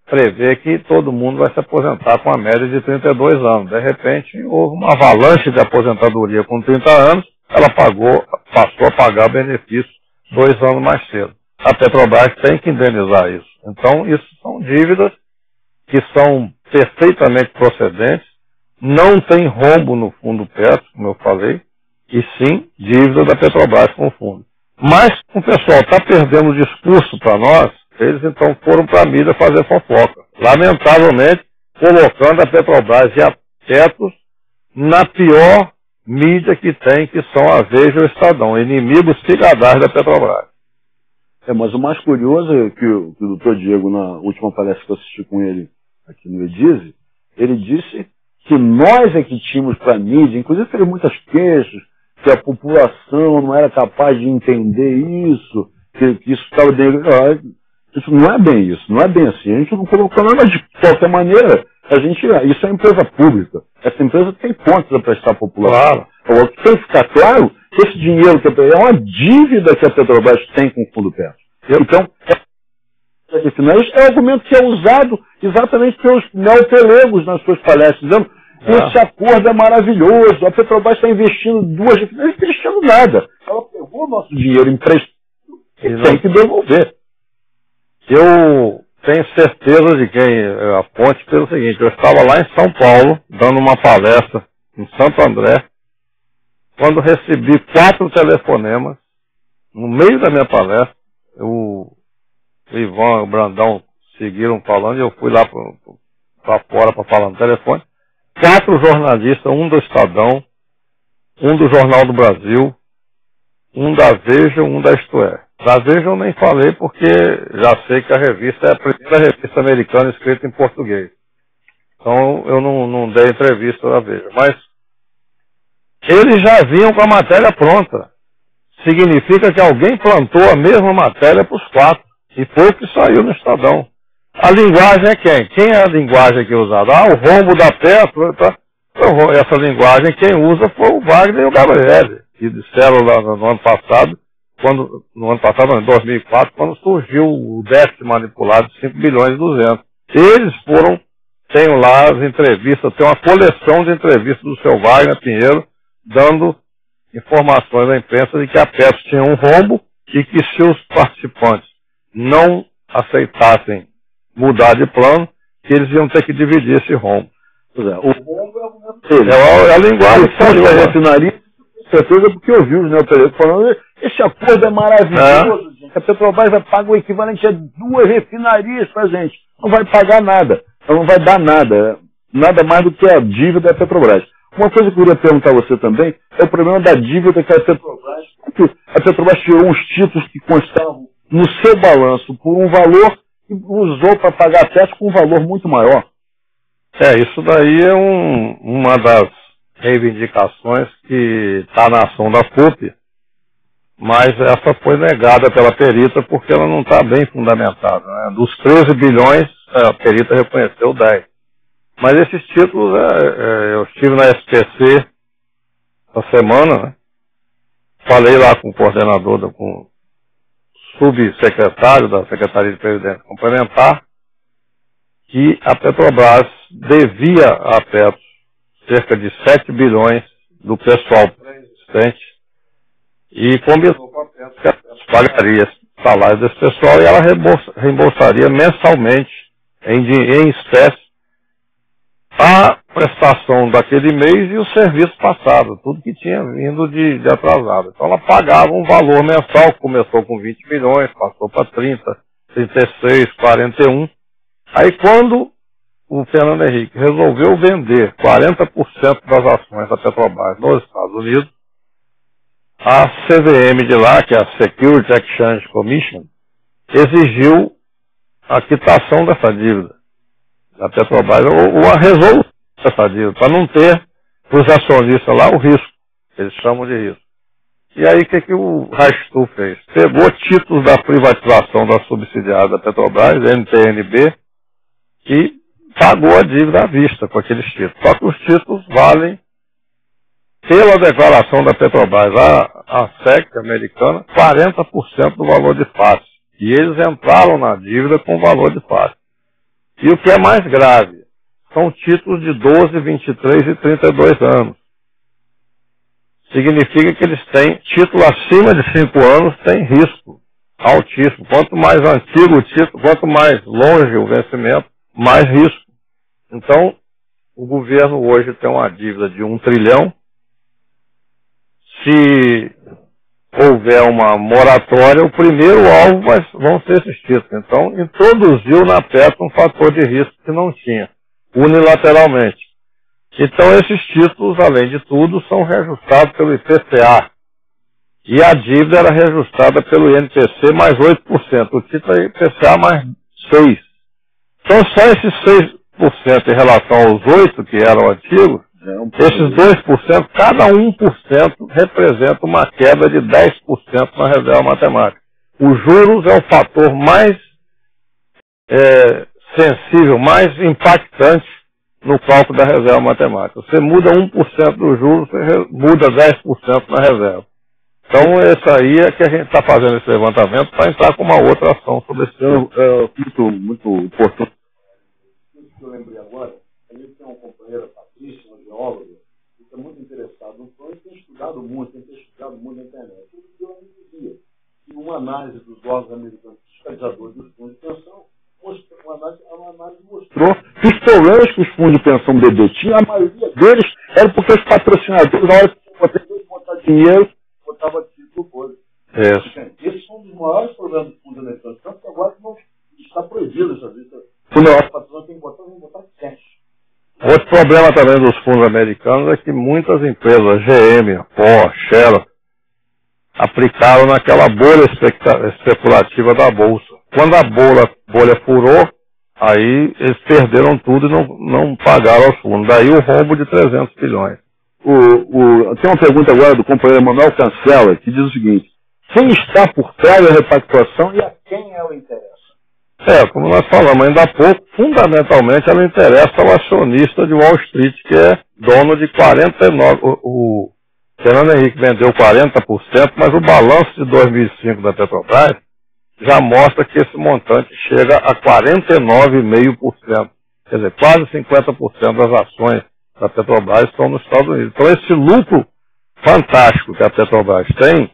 prevê que todo mundo vai se aposentar com a média de 32 anos. De repente, houve uma avalanche de aposentadoria com 30 anos, ela passou a pagar benefício 2 anos mais cedo. A Petrobras tem que indenizar isso. Então, isso são dívidas que são perfeitamente procedentes, não tem rombo no fundo Petro, como eu falei, e sim dívida da Petrobras com o fundo. Mas o pessoal está perdendo o discurso para nós, eles então foram para a mídia fazer fofoca. Lamentavelmente, colocando a Petrobras e a Petro na pior mídia que tem, que são a Veja e o Estadão, inimigos figadares da Petrobras. Mas o mais curioso é que o doutor Diego, na última palestra que eu assisti com ele aqui no Edize, ele disse que nós é que tínhamos para a mídia, inclusive fez muitas queixas, que a população não era capaz de entender isso, que isso estava dentro. Isso não é bem isso, não é bem assim. A gente não colocou nada de qualquer maneira. Isso é empresa pública. Essa empresa tem contas a prestar à população. Claro. Tem que ficar claro que esse dinheiro é uma dívida que a Petrobras tem com o Fundo Petro. Então, é um argumento que é usado exatamente pelos neopelegos nas suas palestras, dizendo esse acordo é maravilhoso, a Petrobras está investindo 2 refinarias, não está investindo nada. Ela pegou o nosso dinheiro emprestado e tem que devolver. Eu tenho certeza de quem é a fonte pelo seguinte: eu estava lá em São Paulo, dando uma palestra em Santo André, quando recebi 4 telefonemas. No meio da minha palestra, o Ivan e o Brandão seguiram falando e eu fui lá para fora para falar no telefone. 4 jornalistas, um do Estadão, um do Jornal do Brasil, um da Veja, um da Isto É. Da Veja eu nem falei porque já sei que a revista é a primeira revista americana escrita em português. Então eu não dei entrevista da Veja. Mas eles já vinham com a matéria pronta. Significa que alguém plantou a mesma matéria para os 4. E foi o que saiu no Estadão. A linguagem é quem? Quem é a linguagem que é usada? O rombo da Petro. Tá? Então, essa linguagem quem usa foi o Wagner e o Gabriel, que disseram lá no ano passado, em 2004, quando surgiu o déficit manipulado de 5 bilhões e 200. Eles tenho lá as entrevistas, tem uma coleção de entrevistas do seu Wagner Pinheiro, dando informações à imprensa de que a Petro tinha um rombo e que se os participantes não aceitassem mudar de plano, que eles iam ter que dividir esse rombo. Pois é, o rombo é a linguagem que saiu da refinaria, com certeza, porque eu vi os neopeleiros falando, esse acordo é maravilhoso, gente. A Petrobras vai pagar o equivalente a 2 refinarias pra gente. Não vai pagar nada. Então não vai dar nada. Nada mais do que a dívida da Petrobras. Uma coisa que eu queria perguntar a você também é o problema da dívida que a Petrobras... A Petrobras tirou uns títulos que constavam no seu balanço por um valor e usou para pagar a Petro com um valor muito maior. Isso daí é uma das reivindicações que está na ação da FUP, mas essa foi negada pela perita porque ela não está bem fundamentada. Né? Dos 13 bilhões, a perita reconheceu 10. Mas esses títulos, eu estive na SPC essa semana, né? Falei lá com o coordenador, com o subsecretário da Secretaria de Previdência Complementar, que a Petrobras devia à Petro cerca de 7 bilhões do pessoal pré-existente e combinou com a Petro que a Petro pagaria o salário desse pessoal e ela reembolsaria mensalmente em espécie a prestação daquele mês e o serviço passado, tudo que tinha vindo de atrasado. Então ela pagava um valor mensal, que começou com 20 milhões, passou para 30, 36, 41. Aí quando o Fernando Henrique resolveu vender 40% das ações da Petrobras nos Estados Unidos, a CVM de lá, que é a Security Exchange Commission, exigiu a quitação dessa dívida da Petrobras, ou a resolução dessa dívida, para não ter para os acionistas lá o risco, eles chamam de risco. E aí o que o Rastu fez? Pegou títulos da privatização da subsidiária da Petrobras, NTNB, e pagou a dívida à vista com aqueles títulos. Só que os títulos valem, pela declaração da Petrobras, a SEC americana, 40% do valor de face. E eles entraram na dívida com o valor de face. E o que é mais grave, são títulos de 12, 23 e 32 anos. Significa que eles têm, título acima de 5 anos tem risco altíssimo. Quanto mais antigo o título, quanto mais longe o vencimento, mais risco. Então, o governo hoje tem uma dívida de 1 trilhão. Se houver uma moratória, o primeiro alvo vão ser esses títulos. Então, introduziu na Petro um fator de risco que não tinha, unilateralmente. Então, esses títulos, além de tudo, são reajustados pelo IPCA. E a dívida era reajustada pelo INPC mais 8%. O título é IPCA mais 6%. Então, só esses 6% em relação aos 8% que eram antigos, esses 2%, cada 1% representa uma queda de 10% na reserva matemática. Os juros é o fator mais sensível, mais impactante no cálculo da reserva matemática. Você muda 1% dos juros, você muda 10% na reserva. Então, esse aí é que a gente está fazendo esse levantamento para entrar com uma outra ação sobre esse tema. Muito importante. Isso que eu lembrei agora, a gente tem uma companheira, Patrícia, uma geóloga, que está muito interessada no plano e tem estudado muito na internet. Eu dizia que uma análise dos órgãos americanos fiscalizadores dos fundos de pensão uma análise mostrou que os problemas que os fundos de pensão BB tinham, a maioria deles era porque os patrocinadores, na hora que botar dinheiro, botava título coisa. Esses são um dos maiores problemas do fundo americano, tanto que agora não está proibido essa vista. Quando os patrocinadores têm que botar cash. Outro problema também dos fundos americanos é que muitas empresas, GM, Porsche, Shell, aplicaram naquela bolha especulativa da Bolsa. Quando a bolha furou, aí eles perderam tudo e não pagaram aos fundos. Daí o rombo de 300 bilhões. Tem uma pergunta agora do companheiro Emanuel Cancela, que diz o seguinte: quem está por trás da repactuação e a quem ela interessa? Como nós falamos ainda há pouco, fundamentalmente ela interessa ao acionista de Wall Street, que é dono de 49%. O Fernando Henrique vendeu 40%, mas o balanço de 2005 da Petrobras já mostra que esse montante chega a 49,5%. Quer dizer, quase 50% das ações da Petrobras estão nos Estados Unidos. Então esse lucro fantástico que a Petrobras tem,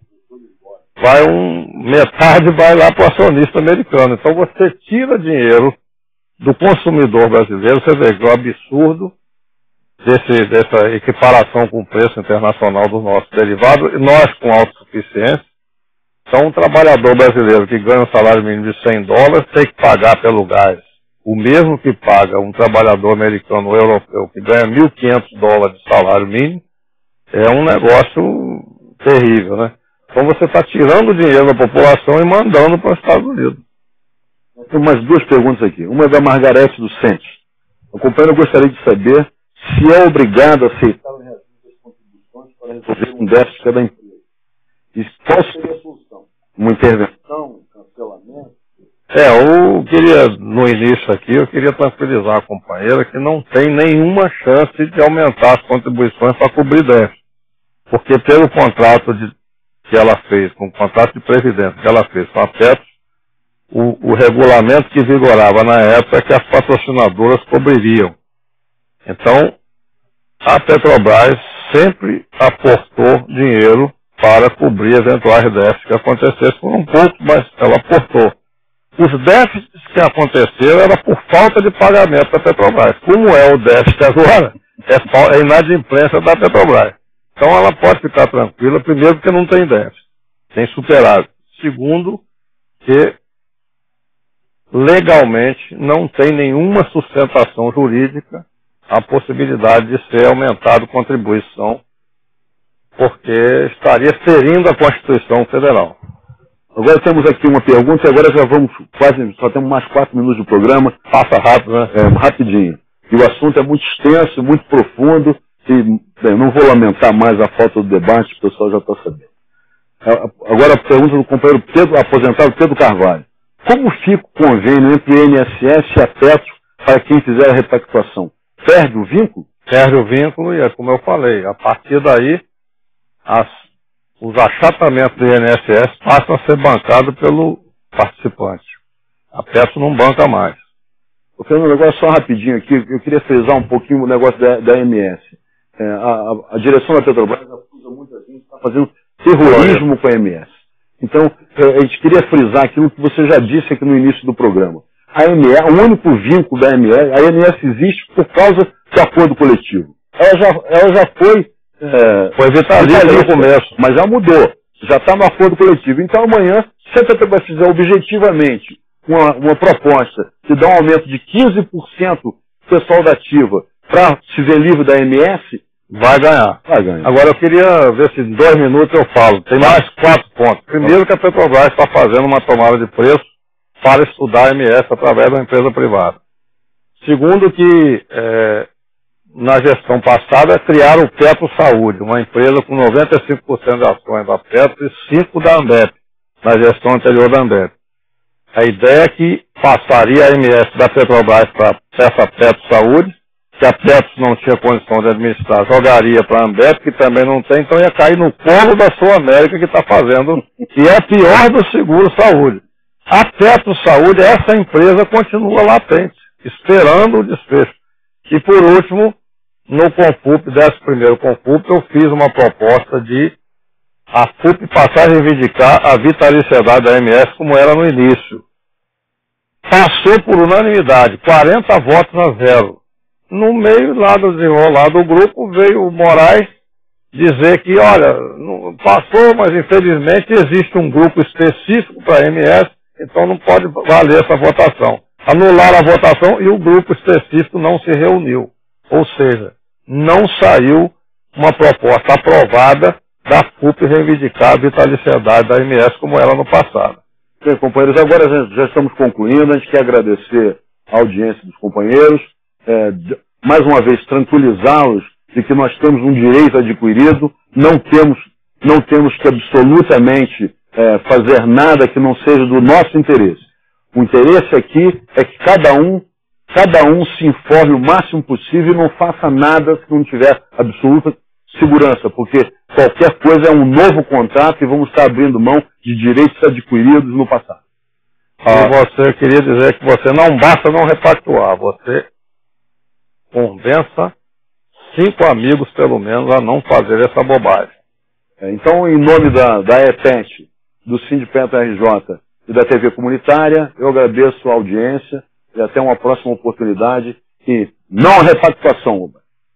metade vai lá para o acionista americano. Então você tira dinheiro do consumidor brasileiro, você vê que o absurdo dessa equiparação com o preço internacional do nosso derivado, e nós com autossuficiência. Então um trabalhador brasileiro que ganha um salário mínimo de $100 tem que pagar pelo gás o mesmo que paga um trabalhador americano ou europeu que ganha $1.500 de salário mínimo. É um negócio terrível, né? Então você está tirando dinheiro da população e mandando para os Estados Unidos. Tem umas duas perguntas aqui. Uma é da Margarete dos Sentes. A companheira gostaria de saber se é obrigado a aceitar o reajuste das contribuições para resolver um déficit da empresa. E qual seria a solução? Uma intervenção, um cancelamento? Eu queria, no início aqui, eu queria tranquilizar a companheira que não tem nenhuma chance de aumentar as contribuições para cobrir déficit. Porque pelo contrato que ela fez, com o contrato de previdência que ela fez com a Petros, o regulamento que vigorava na época é que as patrocinadoras cobririam. Então, a Petrobras sempre aportou dinheiro para cobrir eventuais déficits que acontecessem por um pouco, mas ela aportou. Os déficits que aconteceram era por falta de pagamento da Petrobras. Como é o déficit agora, é inadimplência da Petrobras. Então ela pode ficar tranquila, primeiro porque não tem déficit, tem superávit. Segundo, que legalmente não tem nenhuma sustentação jurídica a possibilidade de ser aumentado contribuição, porque estaria ferindo a Constituição Federal. Agora temos aqui uma pergunta e agora já vamos só temos mais 4 minutos do programa. Passa rápido, né? Rapidinho. E o assunto é muito extenso, muito profundo, e não vou lamentar mais a falta do debate, o pessoal já está sabendo. Agora a pergunta do companheiro aposentado Pedro Carvalho. Como fica o convênio entre o INSS e a Petro para quem fizer a repactuação? Perde o vínculo? Perde o vínculo e é como eu falei, a partir daí os achatamentos do INSS passam a ser bancados pelo participante. A Petro não banca mais. Fernando, agora só rapidinho aqui, eu queria frisar um pouquinho o negócio da MS. A direção da Petrobras acusa muita gente, está fazendo terrorismo com a MS. Então, a gente queria frisar aquilo que você já disse aqui no início do programa. A MS, o único vínculo da MS, a MS existe por causa do acordo coletivo. Ela já foi vitalícia no começo, mas já mudou. Já está no acordo coletivo. Então amanhã, se a Petrobras fizer objetivamente uma proposta que dá um aumento de 15% pessoal da ativa para se ver livre da MS, vai ganhar. Agora eu queria ver se em 2 minutos eu falo. Tem mais 4 pontos. Primeiro que a Petrobras está fazendo uma tomada de preço para estudar a MS através da empresa privada. Segundo que na gestão passada criaram o Petro Saúde, uma empresa com 95% de ações da Petro e 5% da Ambev, na gestão anterior da Ambev. A ideia é que passaria a MS da Petrobras para essa Petro Saúde, que a Petro não tinha condição de administrar, jogaria para a Ambev, que também não tem, então ia cair no colo da Sul América, que está fazendo, que é a pior do seguro saúde. A Petro Saúde, essa empresa continua latente, esperando o desfecho. E por último, no Confup, 11º Confup, eu fiz uma proposta de a FUP passar a reivindicar a vitaliciedade da MS como era no início. passou por unanimidade, 40 votos a 0. No meio lá do desenrolar do grupo veio o Moraes dizer que, olha, não passou, mas infelizmente existe um grupo específico para a MS, então não pode valer essa votação. Anular a votação e o grupo específico não se reuniu. Ou seja, não saiu uma proposta aprovada da CUP reivindicar a vitaliciedade da MS como era no passado. Bem, companheiros, agora já estamos concluindo. A gente quer agradecer a audiência dos companheiros, mais uma vez tranquilizá-los de que nós temos um direito adquirido, não temos que absolutamente fazer nada que não seja do nosso interesse. O interesse aqui é que cada um se informe o máximo possível e não faça nada se não tiver absoluta segurança, porque qualquer coisa é um novo contrato e vamos estar abrindo mão de direitos adquiridos no passado. Você queria dizer que você não basta não repactuar, você convença 5 amigos, pelo menos, a não fazer essa bobagem. Então, em nome da EPET, do Sindipetro RJ e da TV Comunitária, eu agradeço a audiência e até uma próxima oportunidade. E não a repactuação,